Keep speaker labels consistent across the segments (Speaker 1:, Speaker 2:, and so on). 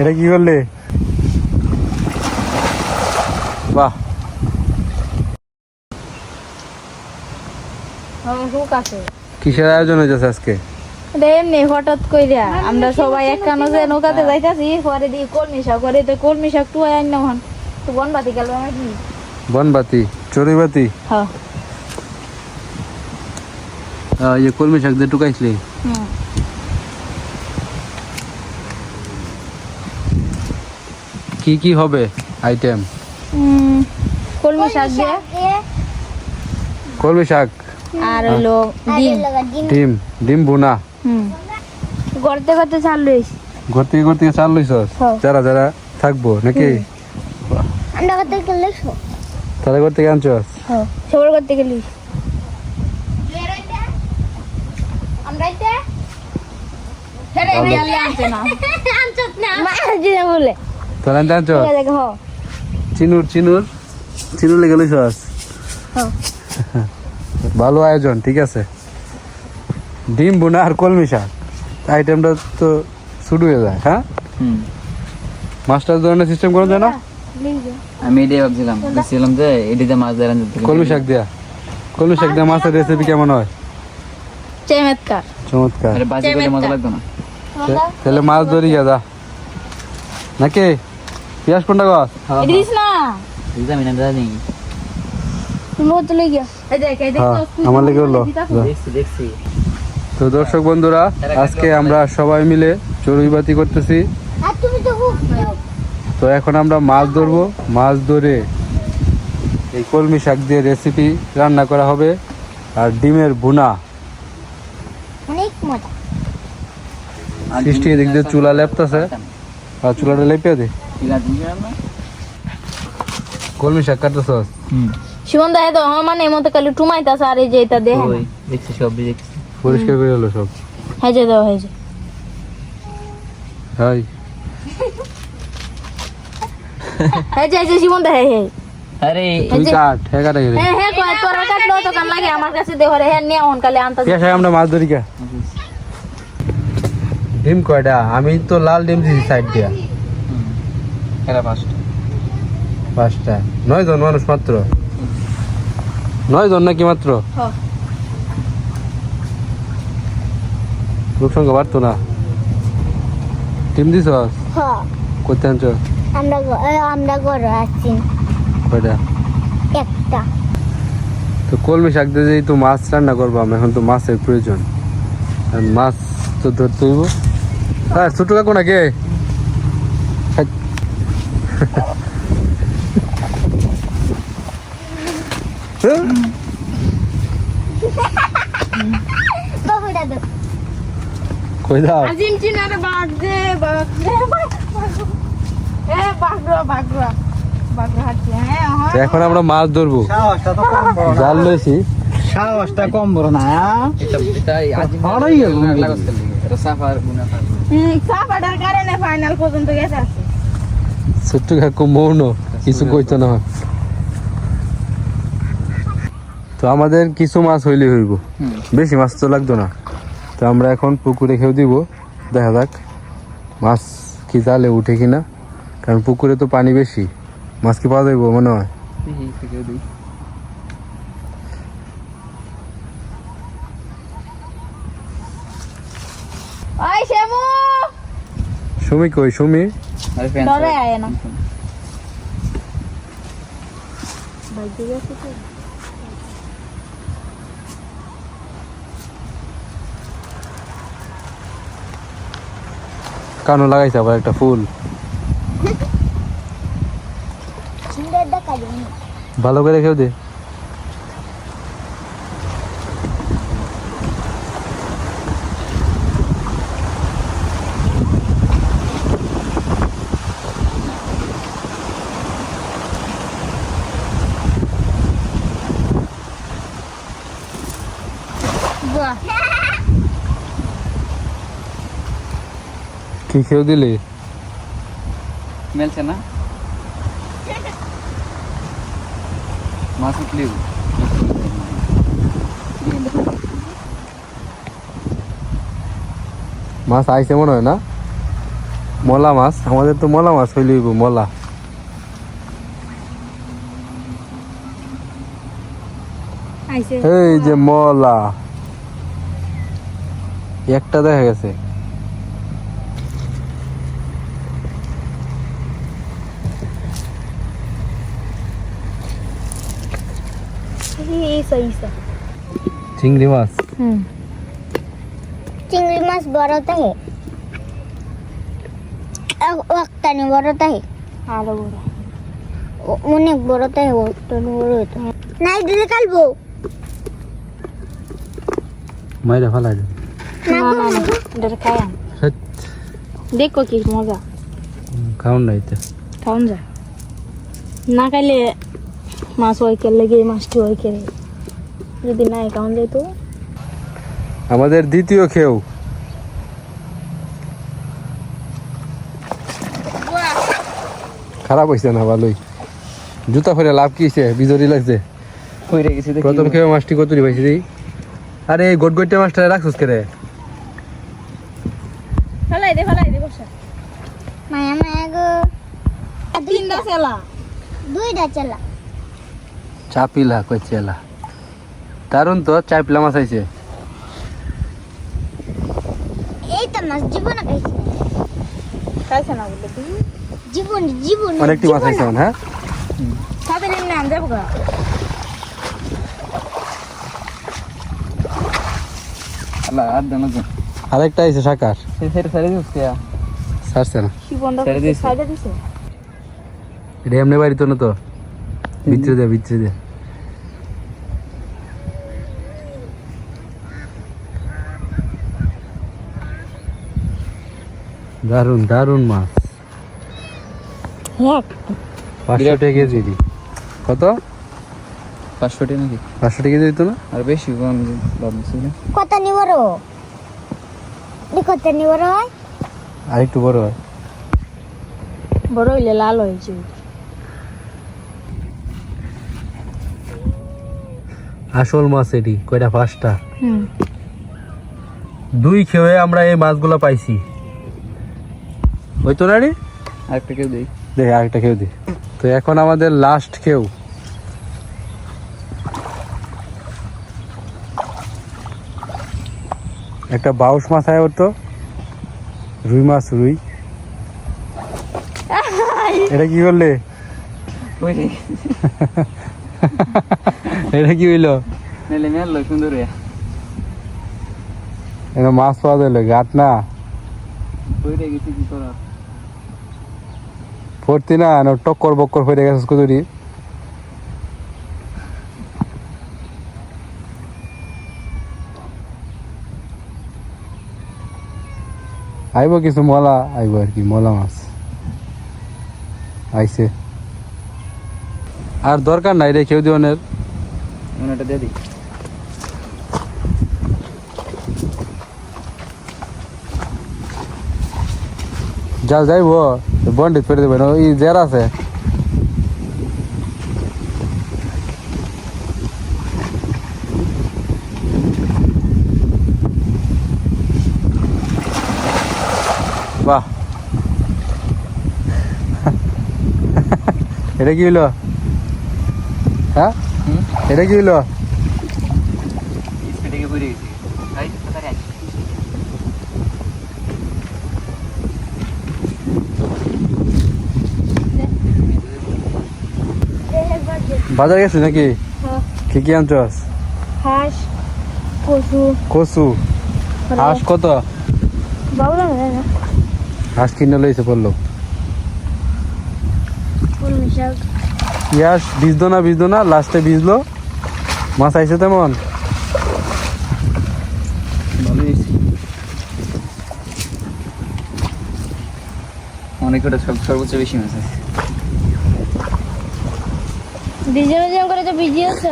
Speaker 1: এটা কি করলে? বাহ, কিসের আয়োজন হয়েছে আজকে?
Speaker 2: এমনি হঠাৎ কইরা আমরা সবাই একখানো যে নৌকাতে যাইতাছি, পরে দিয়ে কলমি শাক করে, তো কলমি শাক টুয়াই আন না হন তো বনবাতি গেল নাকি
Speaker 1: বনবাতি, চড়ুইবাতি।
Speaker 2: হ্যাঁ
Speaker 1: ये কলমি শাক দিয়ে টুকাইছিলি। কি কি হবে আইটেম?
Speaker 2: কলমি শাক দিয়ে,
Speaker 1: কলমি শাক
Speaker 2: আর হলো
Speaker 1: ডিম, ডিম ভুনা।
Speaker 2: গড়তে গড়তে চাল লইছি,
Speaker 1: ঘর থেকে চাল লইছস? যারা যারা থাকবো নাকি?
Speaker 2: আমরা করতে গেলে
Speaker 1: তাহলে ঘর থেকে আনছস?
Speaker 2: সবার করতে গেলি বলে
Speaker 1: তোর আনতে আনছস? চিনুর লেগে লইছস? ভালো আয়োজন, ঠিক আছে। ডিম বোনা আর কলমি শাক আইটেমটা তো শুরু হয়ে যায়। হ্যাঁ, মাছটা ধরনের সিস্টেম করা যায় না?
Speaker 3: আমি এটাই ভাবছিলাম, বুঝছিলাম যে এটিতে মাছ ধরা
Speaker 1: কলমি শাক দিয়া মাছের রেসিপি কেমন হয়? চমৎকার।
Speaker 3: আরে বাজি করলে মজা লাগতো না?
Speaker 1: তাহলে মাছ ধরি যা নাকি? পেঁয়াজ কোনটা গাছ?
Speaker 3: আমি না জানি,
Speaker 1: আমার লেগে হলো।
Speaker 3: দেখছি।
Speaker 1: তো দর্শক বন্ধুরা, আজকে আমরা সবাই মিলে চড়ুইবাতি করতেছি। তো এখন আমরা মাছ ধরবো, মাছ ধরে এই কলমি শাক দিয়ে রেসিপি রান্না করা হবে, আর ডিমের ভুনা। সৃষ্টি এদিক দিয়ে চুলা লেপতেছে, আর চুলাটা লেপে দে। কলমি শাক কাটতেছ?
Speaker 2: শিবন দা তো মানে মতো খালি টুমাইতাছে, আর এই যে এটা দেখে
Speaker 3: দেখছি, সব দেখছি,
Speaker 1: পরিষ্কার করে হলো সব।
Speaker 2: হ্যাঁ যে দাও, হ্যাঁ যে
Speaker 1: হাই
Speaker 2: হ্যাঁ যে শিবন দা, হ্যাঁ
Speaker 3: আরে
Speaker 1: তুই কাট, হ্যাঁ কাটা গেলে।
Speaker 2: হ্যাঁ কয় তোরা কাটলো তো কাম লাগে আমার কাছে দেহ রে, হ্যাঁ নিয়ে অন কালে আনতা।
Speaker 1: পেঁয়াজ আমরা মাছ ধরি কে? ডিম কয়টা? আমি তো লাল ডিম দিছি সাইড দিয়া।
Speaker 3: এরা
Speaker 1: পাঁচটা। 9 জন মানুষ মাত্র? 9 জন নাকি মাত্র? লোক সংখ্যা বাড়তো না? ডিম দিছ? করতে আনছ?
Speaker 2: আমরা ঘরে আছি
Speaker 1: কয়টা?
Speaker 2: একটা।
Speaker 1: তো কলমি শাক দিয়ে যেই তো মাছ রান্না করবো, এখন তো মাছের প্রয়োজন, আর মাছ তো ধরতে হইব। হ্যাঁ, ছোট কাকু নাকি? কই দাও?
Speaker 2: আর্জেন্টিনার বাঘ দে,
Speaker 1: এখন আমরা মাছ ধরবো, জাল লইছি।
Speaker 3: সাহসটা কম বড় না,
Speaker 2: ফাইনাল পর্যন্ত গেছে।
Speaker 1: ছোট্ট কাকু মৌন, কিছু কইতো না। তো আমাদের কিছু মাছ হইলে হইব, বেশি মাছ তো লাগতো না। তো আমরা এখন পুকুরে খেয়ে দিব, দেখা যাক মাছ কি জালে উঠে কিনা, কারণ পুকুরে তো পানি বেশি, মাছ কি পাওয়া যাইব মনে হয়। সুমি কই? সুমি
Speaker 2: ডরে আয় না।
Speaker 1: কানো লাগাইছে আবার একটা ফুল, ভালো করে খেয়ে দে। কি খেয়ে দিলি?
Speaker 3: মেলছে না মাছ উঠলি?
Speaker 1: মাছ আইছে মনে হয় না? মলা মাছ, আমাদের তো মলা মাছ হইলে হইব মলা।
Speaker 2: আইছে
Speaker 1: এই যে মলা, একটা দেখা গেছে।
Speaker 2: ইসা ইসা
Speaker 1: চিংড়ি মাছ।
Speaker 4: চিংড়ি মাছ বড়টা হে ওয়াক্তানি বড়টা হে
Speaker 2: আরো বড়
Speaker 4: অনেক বড়টা হে ওয়াক্তানি বড় হতো নাই দিলে কালবো
Speaker 1: মাইরা ফালাই দে।
Speaker 2: না না না এটা খাই
Speaker 1: হেৎ,
Speaker 2: দেখো কি মজা
Speaker 1: খাউন না এটা।
Speaker 2: খাওন যায় না খাইলে মাছ ওই কে লেগে মাছটি ওই কে যদি নাই খাওন যায় তো
Speaker 1: আমাদের দ্বিতীয় খেউ। খারাপ হয়েছে না, ভালোই। জুতা ফেরে লাভ কি হয়েছে? বিজরি লাগছে।
Speaker 3: কইরে গেছি দেখি
Speaker 1: প্রথম খেয়ে মাছটি কতটি পাইছি রে? আরে এই গোট গোটটা মাছটা রাখছিস কে রে?
Speaker 2: ফলাই দে বসা
Speaker 4: মায়া মায়া গো
Speaker 2: তিনটা সেলা
Speaker 4: দুইটা চালা
Speaker 1: চাপিলা কইছেলা। দারুন তো, চাপিলা মাছ আইছে।
Speaker 4: এই তো মাছ জীবনে খাইছি
Speaker 2: খাইছে না বলে তুই
Speaker 4: জীবন জীবন
Speaker 1: অনেকটি মাছ আইছে এখন, হ্যাঁ?
Speaker 2: সাথে নাম যাবো গা
Speaker 3: আল্লাহ আর দানা দে
Speaker 1: আরেকটা আইছে শাকার।
Speaker 3: সেরে দিছে
Speaker 1: ছাড়ছে না।
Speaker 2: কি বন্ধ
Speaker 3: ছেড়ে দিয়েছে।
Speaker 2: সাইডে দিছে
Speaker 1: এটা এমনি বাড়ি তো না তো, ভিতরে দে ভিতরে দে। দারুন দারুন মাছ।
Speaker 4: হ্যাঁ
Speaker 1: 500 টাকা কেজি দি। কত?
Speaker 3: 500 টাকা নাকি
Speaker 1: 500 টাকা কেজি দিত না?
Speaker 3: আর বেশি কম ভাবছিল
Speaker 4: কত নিবর কত নিবর হয়
Speaker 1: আর একটু বড় হয়।
Speaker 2: বড় হইলে লাল হয়েছে
Speaker 1: আসল মাছ এটি কয়টা? 5টা।
Speaker 2: হুম
Speaker 1: 2 খেয়ে আমরা এই মাছগুলো পাইছি। হইতো না রে?
Speaker 3: আরেকটা কেউ দেই
Speaker 1: দেখ আরেকটা খেয়ে দি। তো এখন আমাদের লাস্ট খেউ। একটা বাউস মাছ আয় ওর তো, রুই মাছ, রুই। এটা কি করলে?
Speaker 3: কইরে
Speaker 1: এটা কি হইলো?
Speaker 3: নেলে মেল সুন্দর রে
Speaker 1: এটা মাছ পাওয়া যায় গাট না
Speaker 3: কইরে গেছি কি করা
Speaker 1: পড়তি না, টক্কর বক্কর হয়ে গেছে কুদুরি। আইব কিছু মলা আইব আর কি, মলা মাছ আইছে। আর দরকার নাই রে কেউ দিওনের।
Speaker 3: ওনাটা দিয়ে দিই
Speaker 1: যা যাইব বন্ডিত করে দেবেন ওই জের আছে। বাহ এটা কি হইলো? হ্যাঁ এটা কি হইলো?
Speaker 3: স্পিডে কইরে গেছি ভাই কথা রে
Speaker 1: বাজার গেছিস নাকি?
Speaker 2: হ্যাঁ।
Speaker 1: কি কি আনছস?
Speaker 2: হাঁস কচু
Speaker 1: কচু। হাঁস কত?
Speaker 2: বাবুরা না
Speaker 1: হাঁস কিনে লইছে পড়লো।
Speaker 2: কলমি শাক
Speaker 1: ইয়াস ভিজতো না লাস্টে ভিজলো। মাছ আইছে তেমন।
Speaker 3: ভালো হয়েছে অনেক কটা সর্বোচ্চ বেশি মাছ আছে
Speaker 2: ডিজাইন করে তো ভিজি আছে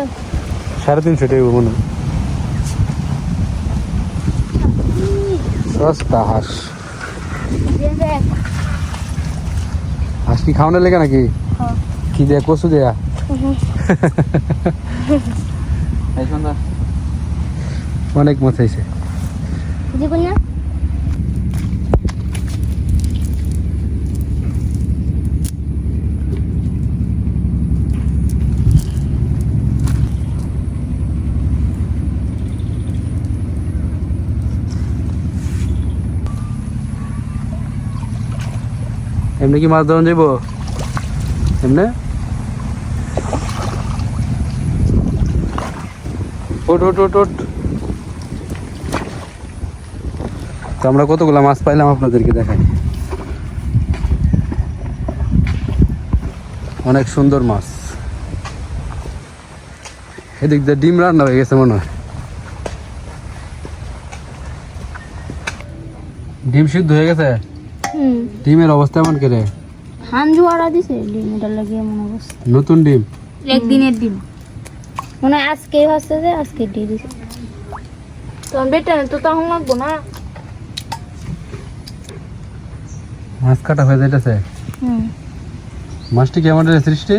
Speaker 1: 350 টাকা মনে হয়। সস্তা হাঁস। হাঁস কি খাওয়ানোর লেগে নাকি?
Speaker 2: হ্যাঁ।
Speaker 1: কি দেয়া? কচু দেয়া?
Speaker 3: এই সুন্দর
Speaker 1: অনেক মাছ আইছে।
Speaker 4: জীবন না
Speaker 1: এমনি কি মাছ ধরন যাইব এমনি ওট ওট ওট ওট তো আমরা কতগুলা মাছ পাইলাম আপনাদেরকে দেখাই অনেক সুন্দর মাছ এদিক দিয়ে ডিম রান্না হয়ে গেছে মনে হয় ডিম সিদ্ধ হয়ে গেছে ডিমের অবস্থা এমন করে
Speaker 4: হান জোয়ারা দিছে ডিমটা লাগিয়ে মনে অবস্থা
Speaker 1: নতুন ডিম
Speaker 2: একদিনের দিন
Speaker 4: মনে হয় আজকেই হচ্ছে যে আজকে দিয়ে দিছে
Speaker 2: তোমার বেটা তো তখন লাগবো না
Speaker 1: মাছ কাটা হয়ে যাইতেছে মাছটি কি আমাদের সৃষ্টি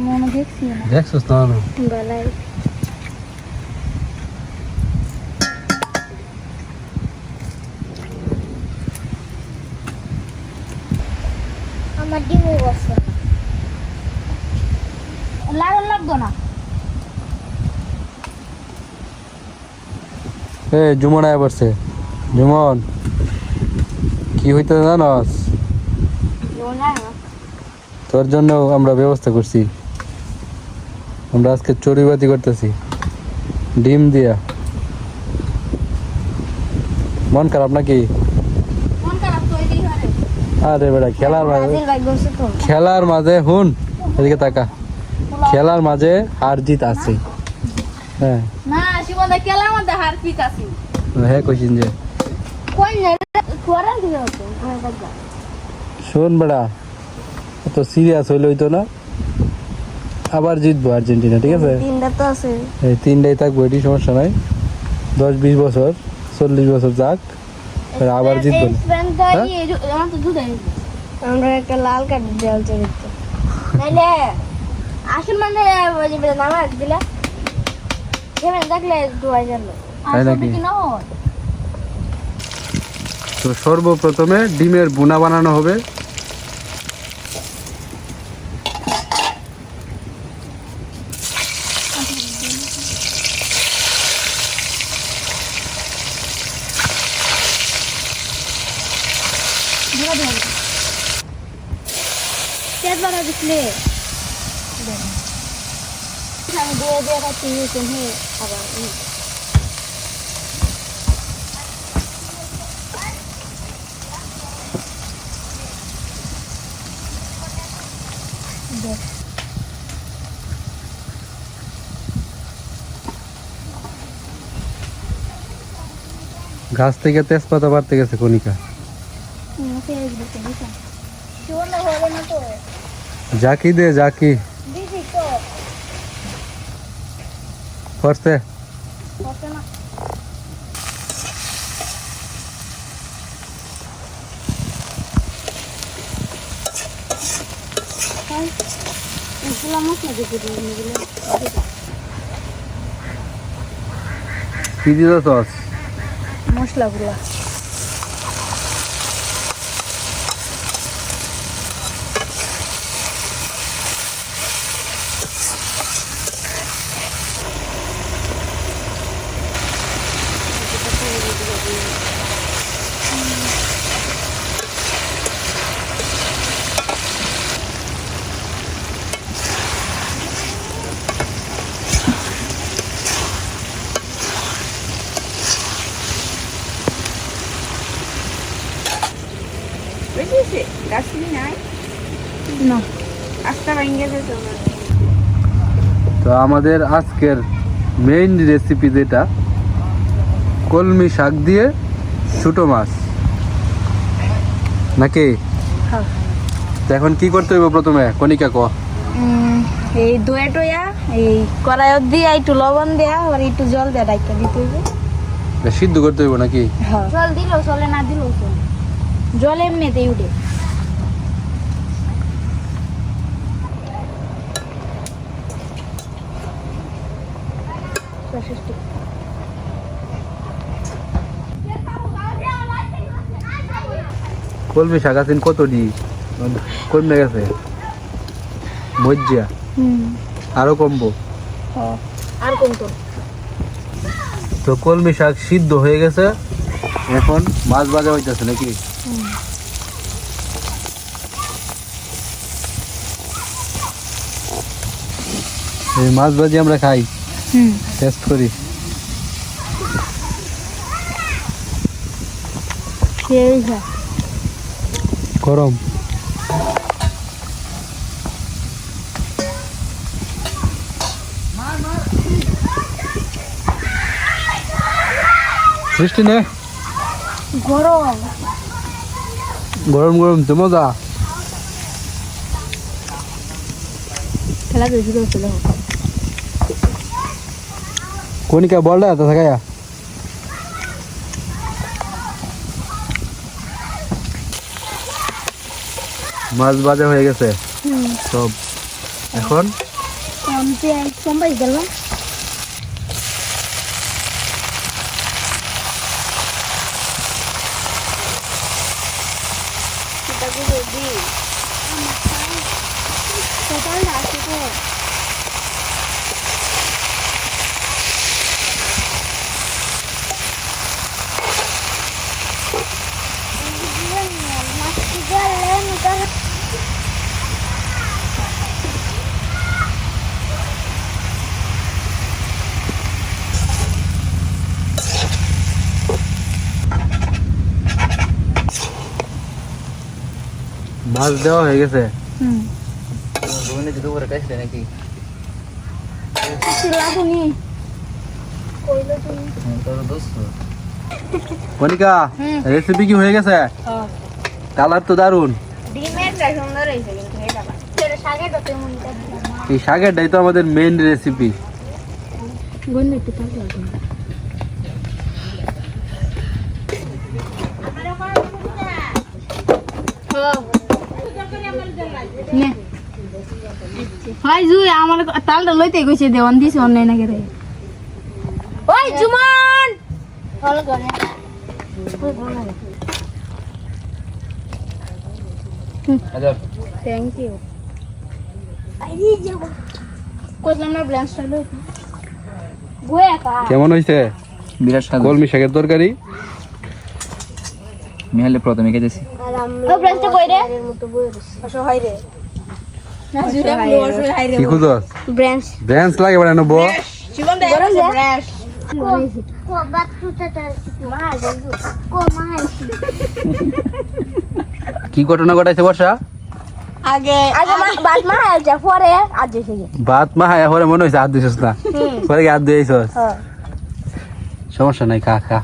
Speaker 4: মনে দেখছি না
Speaker 1: দেখছস না না
Speaker 4: গলায় আমার ডিমও বসে লাল লাগতো না
Speaker 1: এ জুমন আয় পড়ছে জুমন কি হইতে জানস তোর জন্য আমরা ব্যবস্থা করছি আমরা আজকে চড়ুইবাতি করতেছি ডিম দিয়া মন খারাপ নাকি আরে বেটা খেলার মাঝে হুন এদিকে তাকা খেলার মাঝে হার জিত আছে হ্যাঁ
Speaker 2: না শিবদা খেলার মধ্যে হার পিক আছে
Speaker 1: হ্যাঁ কইছিন যে
Speaker 4: কোন কোয়ারা দিও তো
Speaker 1: শোন বেড়া এত সিরিয়াস হইলে হইতো না আবার জিতবো আর্জেন্টিনা ঠিক আছে
Speaker 4: তিনটা তো আছে
Speaker 1: এই তিনটাই থাকবো এটি সমস্যা নাই 10-20 বছর 40 বছর যাক এবার আবার জিতবো না।
Speaker 2: আমার তো দুধ
Speaker 4: আমরা একটা লাল কার্ড দেওয়াল চরিত্র
Speaker 2: নাইলে আসল মানে ওই যে নামাজ দিলা কেমন দেখলে দুয়াই গেল
Speaker 1: তাই নাকি?
Speaker 2: কি না
Speaker 1: তো সর্বপ্রথমে ডিমের বুনা বানানো হবে
Speaker 4: তেজ বানা দিছিলে আমি দিয়ে দিয়ে কাটি নিয়েছেন হে আবার
Speaker 1: গাছ থেকে তেজপাতা বাড়তে গেছে কণিকা
Speaker 4: পেঁয়াজ দিতে দিতে শোন হলো না তো
Speaker 1: জাকি দে জাকি
Speaker 4: দিদি তো
Speaker 1: করছে
Speaker 4: হচ্ছে না মশলা মশলা দিতে দিন এগুলো
Speaker 1: কি দিল সস
Speaker 2: মশলাগুলো না আস্তা ভাঙ্গে যেত না
Speaker 1: তো আমাদের আজকের মেইন রেসিপি যেটা কলমি শাক দিয়ে ছোট মাছ নাকি
Speaker 2: হ্যাঁ।
Speaker 1: তো এখন কি করতে হইব প্রথমে কণিকা ক
Speaker 2: এই দইয়া টইয়া এই কড়াইত দিয়া একটু লবণ দেয়া আর একটু জল দেয়া ডাইকা দিতে হইবে
Speaker 1: এটা সিদ্ধ করতে হইব নাকি
Speaker 2: জল দিলেও চলে না দিলেও চলে জল এমনিতেই উঠে
Speaker 1: কলমি শাক আছেন কত ডি কমে গেছে মজ্জা আরো কমবো
Speaker 2: আর কোন তো
Speaker 1: তো কলমি শাক সিদ্ধ হয়ে গেছে এখন মাছ ভাজা হইতেছে নাকি এই মাছ ভাজি আমরা খাই, টেস্ট করি। গরম। বৃষ্টি নে,
Speaker 2: গরম
Speaker 1: গরম গরম তো মজা।
Speaker 2: খেলা বেশি করছিল
Speaker 1: কনিকা বলটা এত থাকায়া মাছ ভাজা হয়ে গেছে সব। এখন
Speaker 2: কম্পাই গেল
Speaker 1: মাছ দেওয়া হয়ে গেছে।
Speaker 3: দুপুরে দুপুরে টেস্ট নাকি তোর দোস্ত
Speaker 1: কনিকা রেসিপি কি হয়ে গেছে? কালার তো দারুন। এই শাকেরটাই তো আমাদের মেইন রেসিপি।
Speaker 2: হয় জুই আমার তালটা লইতে কইছে দেওয়ান দিছে অন্য না করে ওই জুমন ভালো করে
Speaker 3: আচ্ছা
Speaker 2: থ্যাংক ইউ আইরি যাব কইলাম না ব্লাস্টার লই গোয়া কা
Speaker 1: কেমন হইছে
Speaker 3: বিরাট স্বাদ
Speaker 1: কলমি শাকের তরকারি?
Speaker 3: মিহালে প্রথমে খেতেছি
Speaker 2: ও ব্লাস্টার কই রে মতো বই আসো হয় রে না জুরে বসে হাই রে
Speaker 1: কি খুঁজস?
Speaker 2: ব্রাঞ্চ
Speaker 1: ব্রেঞ্চ লাগে বড় নব।
Speaker 2: জীবন দে ব্রাঞ্চ
Speaker 4: কো বাত তুতে মা যাইবো কো মা
Speaker 1: কি ঘটনা ঘটাইছে বর্ষা?
Speaker 2: আগে বাত মা আইছে পরে আজ এসে
Speaker 1: ভাত মা হায়া পরে মনে হইছে হাত দিছস না, পরে কি হাত দিয়েছস? সমস্যা নাই, খা খা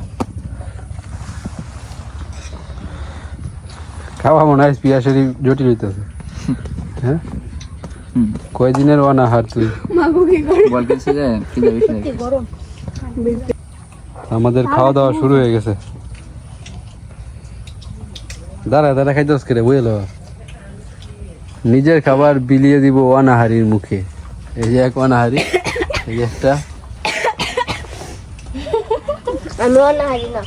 Speaker 1: খাওয়া মনে হয় পিয়াসেরই জটিল হইতেছে। হ্যাঁ কয়দিনের অনাহার তুই?
Speaker 3: বল খেলছে যে কি যাবে বেশি
Speaker 2: গরম
Speaker 1: আমাদের খাওয়া দাওয়া শুরু হয়ে গেছে। দাঁড়া দাঁড়া খাইতেস করে বুঝলো, নিজের খাবার বিলিয়ে দিব অনাহারির মুখে। এই যে এক অনাহারি, এই যে একটা
Speaker 4: আমি না হারি না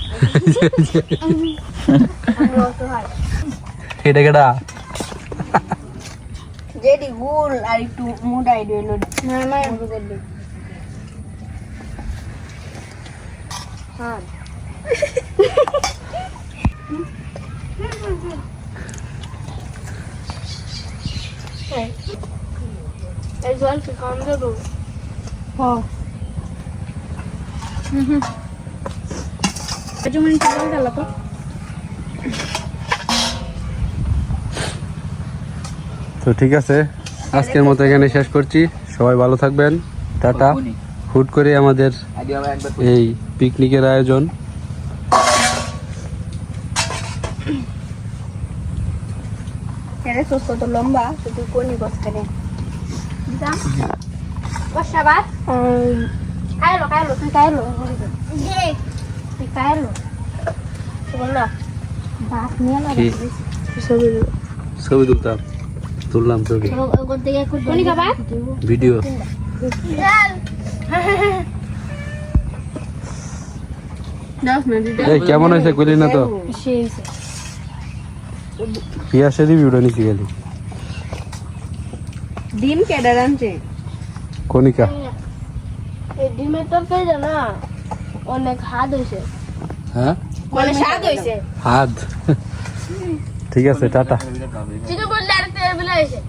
Speaker 1: এটা কেটা
Speaker 2: যেডি গুল আর একটু মোটাই দিল না না হ্যাঁ এই জল কি কম দেব হ্যাঁ আজও মানে জল ডালা তো
Speaker 1: তো ঠিক আছে, আজকের মতো এখানে শেষ করছি। সবাই ভালো থাকবেন, টাটা। হুট করে আমাদের
Speaker 3: আগে আমরা একবার
Speaker 1: এই পিকনিকের আয়োজন।
Speaker 2: এর সোস কত লম্বা শুধু কোনি বস করে দিদা বসাবাত কাইলো তুই কাইলো গে তুই কাইলো বল না বাত নিয়ে না
Speaker 1: ছবি তুললাম ছবি,
Speaker 2: কোনি খাবার
Speaker 1: ভিডিও। এই কেমন হয়েছে কইলি না তো? পিয়াসের রিভিউটা নিছি গেলি।
Speaker 2: ডিম কেডা রানছে
Speaker 1: কনিকা
Speaker 2: এই ডিমের তরকারি না অনেক হাত হইছে।
Speaker 1: হ্যাঁ
Speaker 2: মানে স্বাদ হইছে
Speaker 1: হাত। ঠিক আছে, টাটা।
Speaker 2: চিনি বললে আর তেল বিলা হইছে।